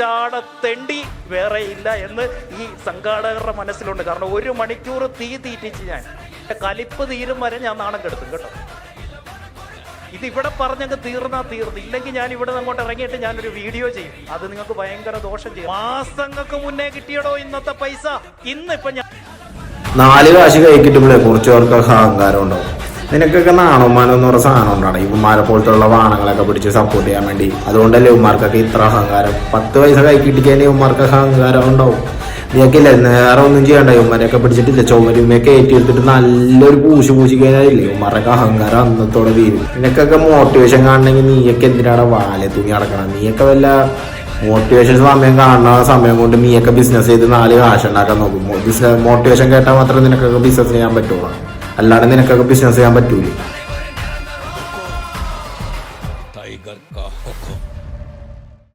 ചാടത്തെണ്ടി വേറെ ഇല്ല എന്ന് ഈ സംഘാടകരുടെ മനസ്സിലുണ്ട്. കാരണം 1 മണിക്കൂർ തീ തീറ്റിച്ച് ഞാൻ കലിപ്പ് തീരും വരെ ഞാൻ നാണം കെടുത്തും കേട്ടോ. ഇതിവിടെ പറഞ്ഞങ്ങ് തീർന്നാ തീർന്നു. ഇല്ലെങ്കിൽ ഞാൻ ഇവിടെ അങ്ങോട്ട് ഇറങ്ങിയിട്ട് ഞാനൊരു വീഡിയോ ചെയ്യും. അത് നിങ്ങൾക്ക് ഭയങ്കര ദോഷം ചെയ്യും. മാസങ്ങൾക്ക് മുന്നേ കിട്ടിയടോ ഇന്നത്തെ പൈസ. ഇന്നിപ്പൊ ഞാൻ 4 കാശ് കൈ കിട്ടുമ്പോഴേ കുറച്ച് പേർക്ക് അഹങ്കാരം ഉണ്ടാവും. നിനക്കൊക്കെ നാണോമാനം എന്ന് പറഞ്ഞ സാധനം ഉണ്ടാണ് ഇവന്മാരെ പോലത്തുള്ള വാണങ്ങളൊക്കെ പിടിച്ച് സപ്പോർട്ട് ചെയ്യാൻ വേണ്ടി. അതുകൊണ്ടല്ലേ ഇവന്മാർക്കൊക്കെ ഇത്ര അഹങ്കാരം. 10 പൈസ കൈ കിട്ടിക്കാൻ ഇവന്മാർക്ക് അഹങ്കാരം ഉണ്ടാവും. നീക്കില്ല നേരെ ഒന്നും ചെയ്യണ്ട. ഇവന്മാരെയൊക്കെ പിടിച്ചിട്ടില്ല ചുമരുമയൊക്കെ ഏറ്റെടുത്തിട്ട് നല്ലൊരു പൂശി കഴിഞ്ഞാലില്ലേ ഇവന്മാരൊക്കെ അഹങ്കാരം അന്നത്തോടെ തീരും. നിനക്കൊക്കെ മോട്ടിവേഷൻ കാണണമെങ്കിൽ നീയൊക്കെ എന്തിനാണ് വാലെ തൂങ്ങി നടക്കണം. നീയൊക്കെ വല്ല മോട്ടിവേഷൻ സമയം കാണുന്ന സമയം കൊണ്ട് നീയൊക്കെ ബിസിനസ് ചെയ്ത് 4 കാശ് ഉണ്ടാക്കാൻ നോക്കും. മോട്ടിവേഷൻ കേട്ടാൽ മാത്രമേ നിനക്കൊക്കെ ബിസിനസ് ചെയ്യാൻ പറ്റുള്ളൂ. അല്ലാതെ നിനക്കൊക്കെ ബിസിനസ് ചെയ്യാൻ പറ്റൂല.